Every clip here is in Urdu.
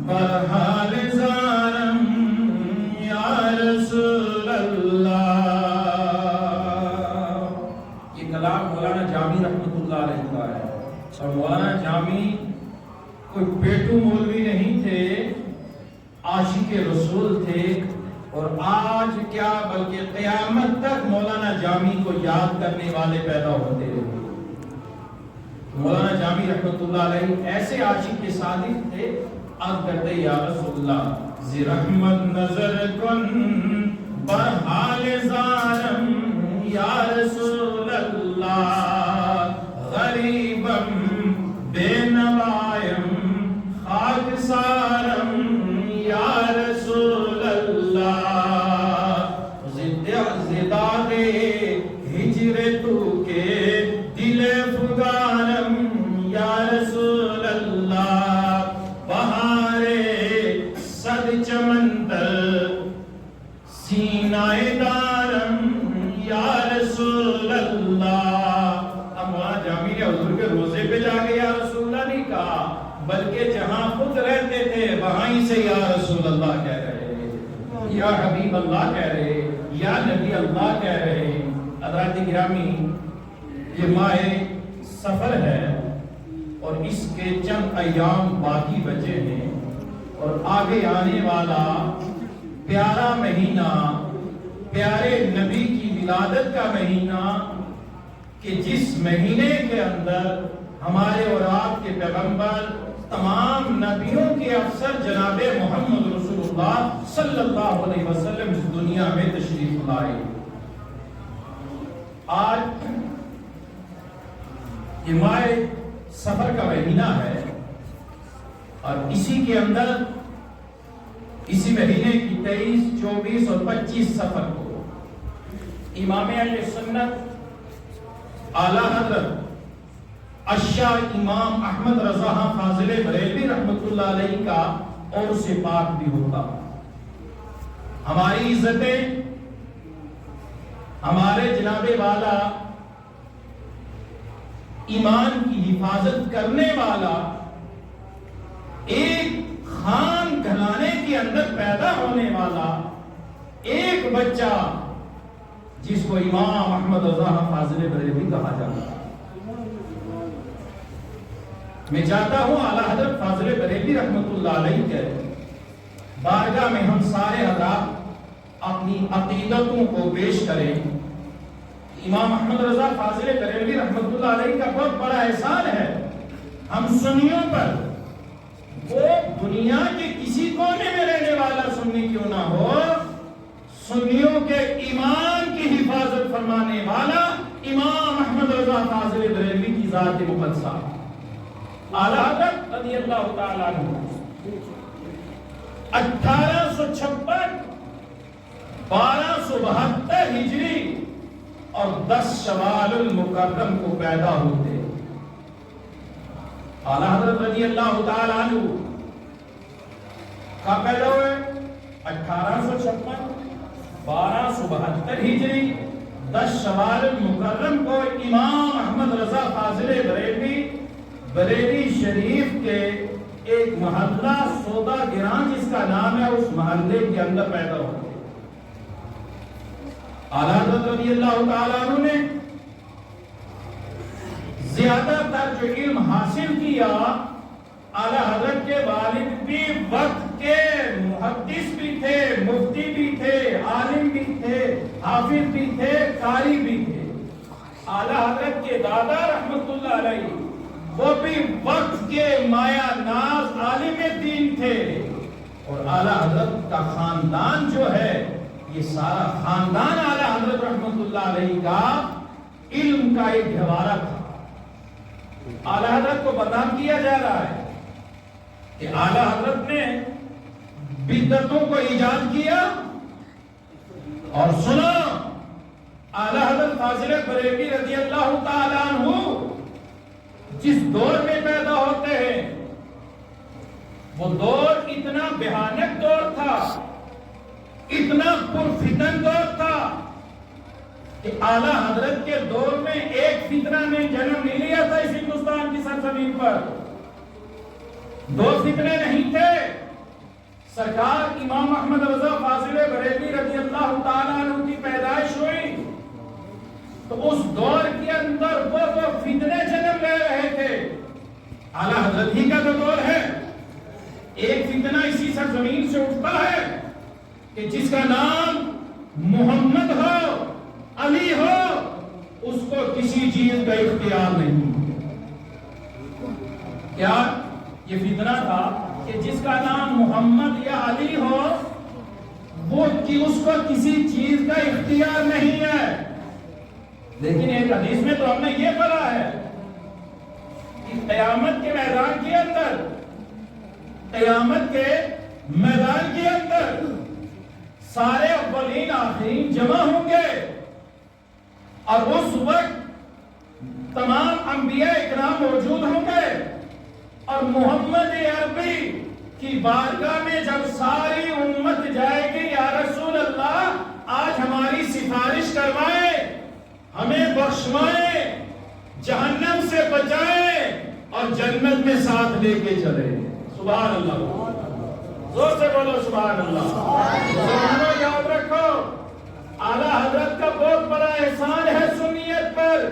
برحال زارم یا رسول اللہ. یہ کلام مولانا جامی رحمۃ اللہ علیہ کا ہے. اور مولانا جامی کوئی پیٹو مولوی نہیں تھے، عاشق رسول تھے. اور آج کیا بلکہ قیامت تک مولانا جامی کو یاد کرنے والے پیدا ہوتے رہے. مولانا جامی رحمۃ اللہ علیہ ایسے عاشق کے صادق تھے. عرض کرتے یا رسول اللہ زی رحمت نظر کن برحال زارم یا رسول اللہ غریبم بے نوایم خاک سارم یا رسول اللہ زداغ ہجر تو کے دل فگارم یا رسول اللہ بہارے صد چمندر سینہ دارم یا رسول اللہ. اب مولانا جامی نے حضور کے روزے پہ جا کے یا رسول اللہ نہیں کہا، بلکہ جہاں خود رہتے تھے وہیں سے یا رسول اللہ کہہ رہے، یا حبیب اللہ کہہ رہے، یا نبی اللہ کہہ رہے. حضرات گرامی، یہ ماہ سفر ہے اور اس کے چند ایام باقی بچے ہیں، اور آگے آنے والا پیارا مہینہ، پیارے نبی کی ولادت کا مہینہ، کہ جس مہینے کے اندر ہمارے اور آپ کے پیغمبر، تمام نبیوں کے افسر جناب محمد رسول اللہ صلی اللہ علیہ وسلم اس دنیا میں تشریف لائے. آج یہ ماہ سفر کا مہینہ ہے، اور اسی کے اندر اسی مہینے کی 23، 24 اور 25 سفر کو امام اہل سنت اعلی حضرت اشاہ امام احمد رضا فاضل بریلوی رحمۃ اللہ علیہ کا اور سے پاک بھی ہوتا. ہماری عزتیں، ہمارے جناب والا ایمان کی حفاظت کرنے والا ایک خان گھرانے کے اندر پیدا ہونے والا ایک بچہ جس کو امام احمد رضا فاضل بریلوی کہا جاتا ہے. میں چاہتا ہوں اعلیٰ حضرت فاضل بریلوی رحمۃ اللہ علیہ کے بارگاہ میں ہم سارے حضرات اپنی عقیدتوں کو پیش کریں. امام احمد رضا فاضل بریلوی رحمۃ اللہ علیہ کا بہت بڑا احسان ہے ہم سنیوں پر. وہ دنیا کے کسی کونے میں رہنے والا سنی کیوں نہ ہو، سنیوں کے ایمان کی حفاظت فرمانے والا امام احمد رضا فاضل بریلوی کی ذات مقدسہ اعلیٰ حضرت رضی اللہ تعالیٰ عنہ 1856 1272 ہجری اور 10 شوال المکرم کو پیدا ہوتے. اعلیٰ حضرت رضی اللہ تعالیٰ عنہ کہاں پیدا ہوئے؟ 1856 1272 ہجری 10 شوال المکرم کو امام احمد رضا فاضل بریلوی بریلی شریف کے ایک محلہ سودا گران جس کا نام ہے اس محلے کے اندر پیدا ہوئے. اعلیٰ حضرت رضی اللہ تعالیٰ عنہ نے زیادہ تر جو علم حاصل کیا، اعلیٰ حضرت کے والد بھی وقت کے محدث بھی تھے، مفتی بھی تھے، عالم بھی تھے، حافظ بھی تھے، قاری بھی تھے. اعلیٰ حضرت کے دادا رحمت اللہ علیہ وہ بھی وقت کے مایا ناز عالم دین تھے. اور اعلیٰ حضرت کا خاندان جو ہے، یہ سارا خاندان اعلیٰ حضرت رحمت اللہ علیہ کا علم کا ایک گہوارہ تھا. اعلیٰ حضرت کو بدنام کیا جا رہا ہے کہ اعلیٰ حضرت نے بدعتوں کو ایجاد کیا. اور سنو، اعلیٰ حضرت فاضل بریلوی رضی اللہ تعالیٰ عنہ جس دور میں پیدا ہوتے ہیں وہ دور اتنا بھیانک دور تھا، اتنا پرفتن دور تھا کہ اعلیٰ حضرت کے دور میں ایک فتنہ نے جنم نہیں لیا تھا اس ہندوستان کی سرزمین پر. دو فتنے نہیں تھے. سرکار امام احمد رضا فاضل بریلوی رضی اللہ تعالیٰ عنہ کی پیدائش ہوئی تو اس دور کے اندر وہ فتنے جنم لے رہے تھے. اعلیٰ حضرت ہی کا تو دور ہے. ایک فتنہ اسی سرزمین سے اٹھتا ہے کہ جس کا نام محمد ہو، علی ہو، اس کو کسی چیز کا اختیار نہیں. کیا یہ فتنہ تھا کہ جس کا نام محمد یا علی ہو وہ اس کو کسی چیز کا اختیار نہیں ہے. لیکن ایک حدیث میں تو ہم نے یہ پڑھا ہے کہ قیامت کے میدان کے اندر سارے اولین آخرین جمع ہوں گے اور اس وقت تمام انبیاء اکرام موجود ہوں گے اور محمد عربی کی بارگاہ میں جب ساری امت جائے گی، یا رسول اللہ آج ہماری سفارش کروائے، ہمیں بخشوائے، جہنم سے بچائے اور جنت میں ساتھ لے کے چلے. سبحان اللہ. زور سے بولو سبحان اللہ. مسلمانوں یاد رکھو، اعلیٰ حضرت کا بہت بڑا احسان ہے سنیت پر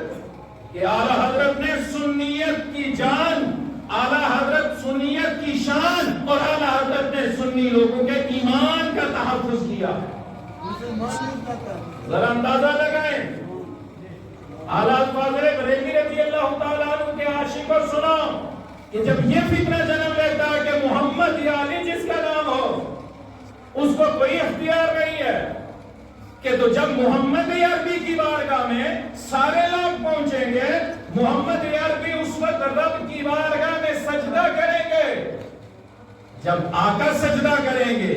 کہ اعلیٰ حضرت نے سنیت کی جان، اعلیٰ حضرت سنیت کی شان اور اعلیٰ حضرت نے سنی لوگوں کے ایمان کا تحفظ کیا. ذرا اندازہ لگائیں. اعلیٰ فاضل بریلوی رضی اللہ تعالیٰ عنہ کے عاشق کو سنا کہ جب یہ فتنہ جنم لیتا ہے کہ محمد یا علی جس کا نام ہو اس کو کوئی اختیار نہیں ہے، کہ تو جب محمد عربی کی بارگاہ میں سارے لوگ پہنچیں گے، محمد عربی اس وقت رب کی بارگاہ میں سجدہ کریں گے. جب آقا سجدہ کریں گے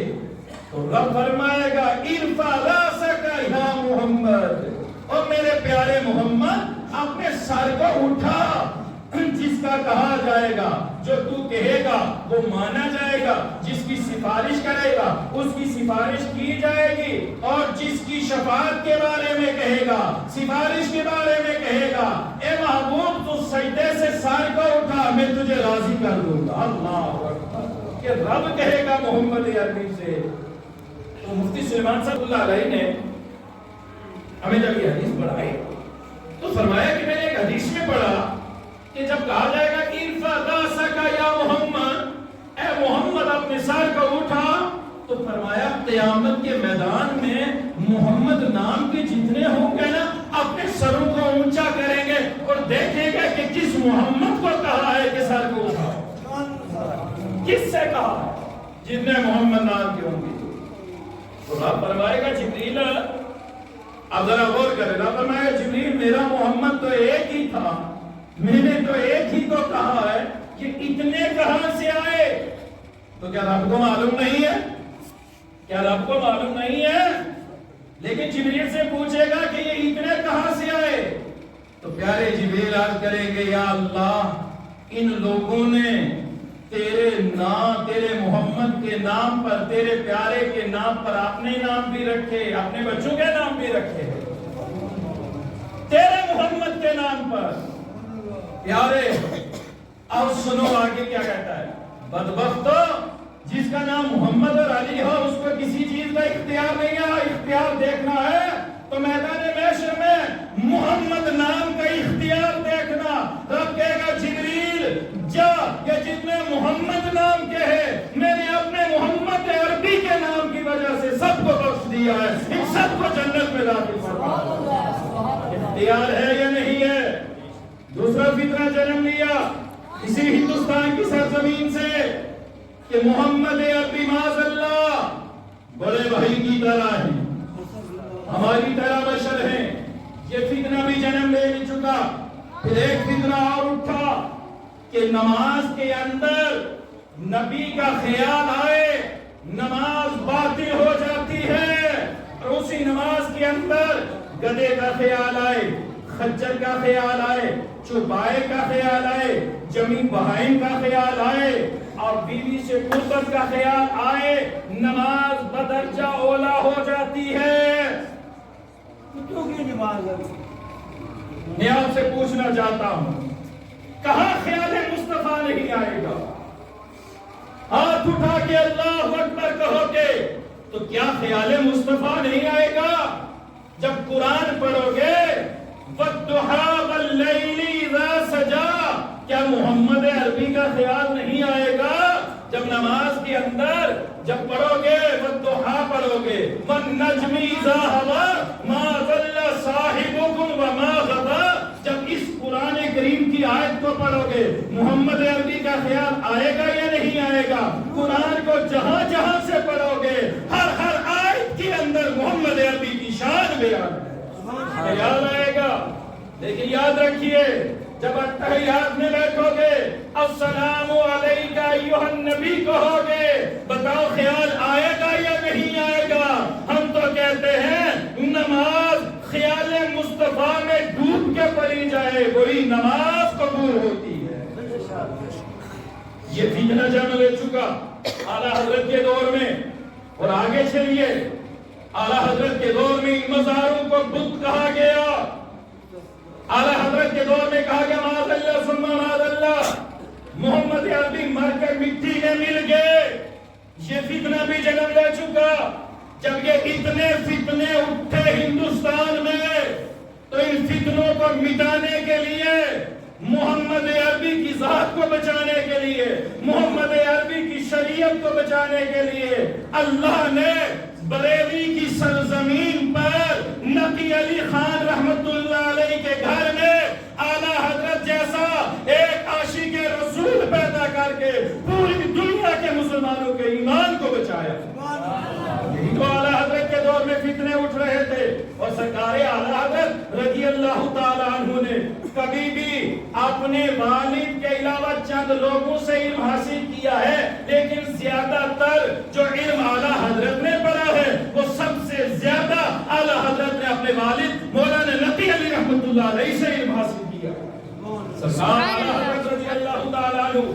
تو رب فرمائے گا ارفع راسک یا محمد، اور میرے پیارے محمد اپنے سر کو اٹھا. جس کا کہا جائے گا، جو تو کہے گا وہ مانا جائے گا، جس کی سفارش کرے گا اس کی سفارش کی جائے گی، اور جس کی شفاعت کے بارے میں کہے گا، سفارش کے بارے میں کہے گا اے محبوب تو سجدے سے سر کو اٹھا، میں تجھے راضی کر دوں گا. اللہ اکبر. کہ رب کہے گا محمد عربی سے. تو مفتی سلیمان صاحب اللہ علیہ نے ہمیں جب یہ حدیث پڑھائی تو فرمایا کہ میں نے ایک حدیث میں پڑھا کہ جب کہا جائے گا کہ ارفع راسک یا محمد، اے محمد اپنے سر کو اٹھا، تو فرمایا قیامت کے میدان میں محمد نام کے جتنے ہوں گے نا اپنے سروں کو اونچا کریں گے اور دیکھیں گے کہ کس محمد کو کہا ہے کہ سر کو اٹھا، کس سے کہا ہے، جتنے محمد نام کے ہوں گے. تو رب فرمائے گا جبریل، اب ذرا غور کرے، رب فرمائے گا جبریل میرا محمد تو ایک ہی تھا، میں نے تو ایک ہی تو کہا ہے کہ اتنے کہاں سے آئے. تو کیا رب کو معلوم نہیں ہے؟ کیا رب کو معلوم نہیں ہے؟ لیکن جبریل سے پوچھے گا کہ یہ اتنے کہاں سے آئے. تو پیارے جبریل عرض کریں گے یا اللہ ان لوگوں نے تیرے نام، تیرے محمد کے نام پر، تیرے پیارے کے نام پر اپنے نام بھی رکھے، اپنے بچوں کے نام بھی رکھے، تیرے محمد کے نام پر. پیارے اب سنو آگے کیا کہتا ہے. بدبختو جس کا نام محمد اور علی ہو اس کو کسی چیز کا اختیار نہیں ہے. اختیار دیکھنا ہے تو میدان محشر میں محمد نام کا اختیار دیکھنا. رب کہے گا جبریل جا، یہ جتنے محمد نام کے ہیں میں نے اپنے محمد عربی کے نام کی وجہ سے سب کو بخش دیا ہے، ان سب کو جنت میں داخل فرما. اختیار ہے یا نہیں ہے؟ دوسرا فتنہ جنم لیا اسی ہندوستان کی سرزمین سے کہ محمد عربی معاذ اللہ بڑے بھائی کی طرح ہیں، ہماری طرح بشر ہیں. یہ فتنہ بھی جنم لے چکا. پھر ایک فتنہ اور اٹھا کہ نماز کے اندر نبی کا خیال آئے، نماز باطل ہو جاتی ہے، اور اسی نماز کے اندر گدھے کا خیال آئے، خچر کا خیال آئے، چوپائے کا خیال آئے، جمی بہائم کا خیال آئے، اور بیوی سے قربت کا خیال آئے، نماز بدرجہ اولا ہو جاتی ہے. میں آپ سے پوچھنا چاہتا ہوں کہاں خیال مصطفیٰ نہیں آئے گا؟ ہاتھ اٹھا کے اللہ اکبر کہو گے تو کیا خیال مصطفیٰ نہیں آئے گا؟ جب قرآن پڑھو گے وَالضُّحَىٰ وَاللَّيْلِ إِذَا سَجَىٰ، کیا محمد عربی کا خیال نہیں آئے گا؟ جب نماز کے اندر جب پڑھو گے وَالضُّحَىٰ پڑھو گے وَالنَّجْمِ إِذَا هَوَىٰ مَا ضَلَّ صَاحِبُكُمْ وَمَا غَوَىٰ، جب اس قرآن کریم کی آیت کو پڑھو گے محمد عربی کا خیال آئے گا یا نہیں آئے گا؟ قرآن کو جہاں جہاں سے پڑھو گے ہر آیت کے اندر محمد عربی کی شان بیان ہے، خیال آئے گا۔ لیکن یاد رکھیے جب اتحیات میں بیٹھو گے السلام علیکہ ایھا النبی کہو گے، بتاؤ خیال آئے گا یا نہیں آئے گا؟ ہم تو کہتے ہیں نماز خیال مصطفیٰ میں ڈوب کے پڑھی جائے وہی نماز قبول ہوتی ہے۔ یہ فتنہ جنم لے چکا اعلیٰ حضرت کے دور میں، اور آگے چلیے اعلیٰ حضرت کے دور میں مزاروں کو بت کہا گیا، اعلیٰ حضرت کے دور میں کہا گیا معاذ اللہ ثم معاذ اللہ، محمد عربی مر کر مٹی میں مل گئے۔ یہ فتنہ بھی جنم لے چکا۔ جب یہ اتنے فتنے اٹھے ہندوستان میں تو ان فتنوں کو مٹانے کے لیے، محمد عربی کی ذات کو بچانے کے لیے، محمد عربی کی شریعت کو بچانے کے لیے اللہ نے بریلی کی سرزمین پر نقی علی خان رحمت اللہ علیہ کے گھر میں اعلیٰ حضرت جیسا ایک عاشق رسول پیدا کر کے پوری دنیا کے مسلمانوں کے ایمان کو بچایا۔ یہی تو اعلیٰ حضرت کے دور میں فتنے اٹھ رہے تھے، اور سرکار اعلیٰ حضرت رضی اللہ تعالیٰ عنہ نے کبھی بھی اپنے والد کے علاوہ چند لوگوں سے علم حاصل کیا ہے، لیکن زیادہ تر جو علم اعلیٰ حضرت نے پڑھا ہے وہ سب سے زیادہ اعلیٰ حضرت نے اپنے والد مولانا نقی علی رحمت اللہ علیہ سے علم حاصل کیا۔ سرکار اعلیٰ حضرت رضی اللہ تعالیٰ عنہ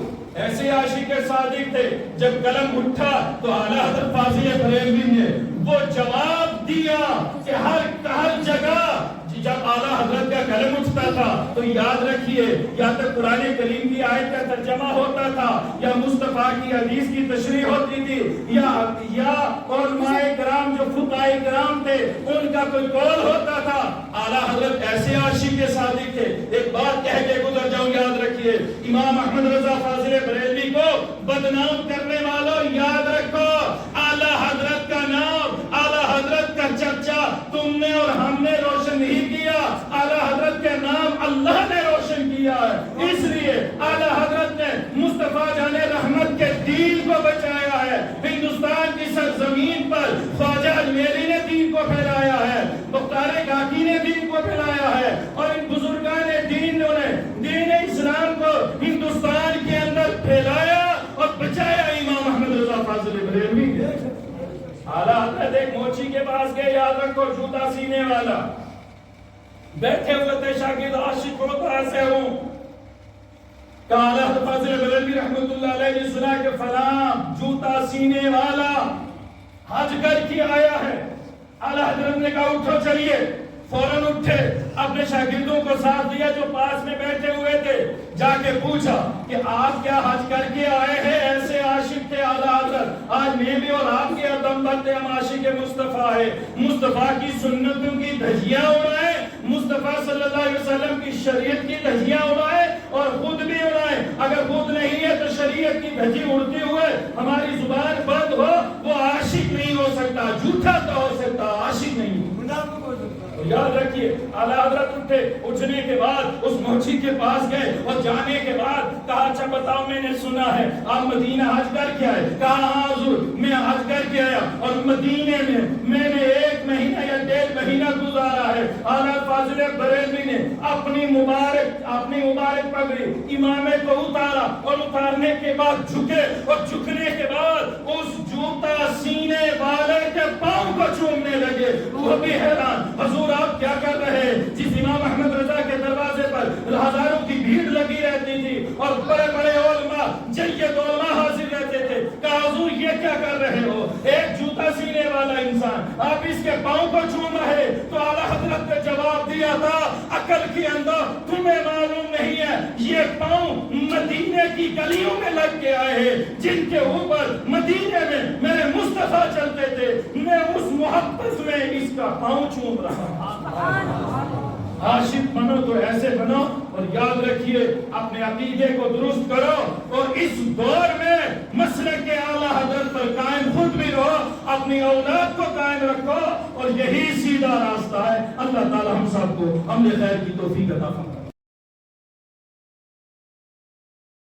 ایسے عاشق صادق تھے، جب قلم اٹھا تو اعلیٰ حضرت فاضل بریلوی نے وہ جواب دیا کہ ہر جگہ جب اعلیٰ حضرت کا قلم اٹھتا تھا تو یاد رکھیے یا تو قرآن کریم کی آیت کا ترجمہ ہوتا تھا، یا مصطفیٰ کی حدیث کی تشریح ہوتی تھی، یا علماء کرام جو فقہاء کرام تھے ان کا کوئی قول ہوتا تھا۔ اعلیٰ حضرت ایسے عاشق صادق تھے۔ ایک بات کہہ کے گزر جاؤں، یاد رکھیے، امام احمد رضا فاضل بریلوی کو بدنام کرنے والوں یاد رکھو، اعلیٰ حضرت کا نام، اعلیٰ حضرت کا چرچا تم نے اور ہم نے روشن نہیں کیا، اعلیٰ حضرت کے نام اللہ نے روشن کیا ہے۔ اس لیے اعلیٰ حضرت نے مصطفیٰ جان رحمت کے دین کو بچایا ہے۔ ہندوستان کی سرزمین پر خواجہ اجمیری نے دین کو پھیلایا ہے، مختار کاکی نے دین کو پھیلایا ہے، اور ان بزرگان دین نے دین اسلام کو ہندوستان کے اندر پھیلایا اور بچایا امام احمد رضا فاضل بریلوی نے۔ اعلیٰ حضرت ایک موچی کے پاس گئے، یاد رکھو جوتا سینے والا، بیٹھے ہوئے تھے شاگرد عاشق کو طرح سے ہوں، کہا اعلیٰ حضرت فاضل بریلوی رحمت اللہ علیہ نے سنا کہ فلاں جوتا سینے والا حج کر کے آیا ہے۔ اعلیٰ حضرت نے کہا اٹھو چلیے، فوراً اٹھے، اپنے شاگردوں کو ساتھ دیا جو پاس میں بیٹھے ہوئے تھے، جا کے پوچھا کہ آپ کیا حج کر کے آئے ہیں؟ ایسے عاشق تھے اعلیٰ حضرت، آج میں بھی اور آپ کے عدم بنتے ہم عاشق مصطفیٰ ہے، مصطفیٰ کی سنتوں کی دھجیاں اڑائیں، مصطفیٰ صلی اللہ علیہ وسلم کی شریعت کی دھجیاں اڑائیں اور خود بھی اڑائیں۔ اگر خود نہیں ہے تو شریعت کی دھجی اڑتے ہوئے ہماری زبان بند ہو، وہ عاشق نہیں ہو سکتا، جھوٹا تو ہو سکتا، عاشق نہیں ہو۔ یاد رکھیے اعلیٰ حضرت اٹھے، اٹھنے کے بعد اس موچی کے پاس گئے اور جانے کے بعد کہا اچھا بتاؤ میں نے سنا ہے آپ مدینہ حج کر کے آئے؟ کہا ہاں حضور میں حج کر کے آیا اور مدینے میں نے 1 مہینہ یا 1.5 مہینہ گزارا ہے۔ اعلیٰ فاضل بریلوی نے اپنی مبارک پگڑی امامے کو اتارا اور اتارنے کے بعد جھکے اور جھکنے کے بعد اس جوتا سینے والے کے پاؤں کو چومنے لگے۔ وہ بھی حیران، حضور آپ کیا کر رہے ہیں؟ جس امام احمد رضا کے دروازے پر ہزاروں کی بھیڑ لگی رہتی تھی اور بڑے بڑے علماء جید علماء حاضر رہتے تھے، کہا حضور یہ کیا کر رہے ہو؟ ایک جوتا سینے والا انسان آپ اس کے پاؤں کو چوم رہے؟ تو اعلیٰ حضرت نے جواب دیا تھا عقل کے اندر تمہیں معلوم نہیں ہے، یہ پاؤں مدینے کی گلیوں میں لگ کے آئے ہیں، جن کے اوپر مدینے میں میرے مصطفیٰ چلتے تھے، میں اس محبت میں اس کا پاؤں چوم رہا ہوں۔ عاشق بنو تو ایسے بنو، اور یاد رکھیے اپنے عقیدے کو درست کرو، اور اس دور میں مسلک کے اعلیٰ حضرت پر قائم خود بھی رہو، اپنی اولاد کو قائم رکھو، اور یہی سیدھا راستہ ہے۔ اللہ تعالی ہم سب کو عمل خیر کی توفیق عطا فرمائے۔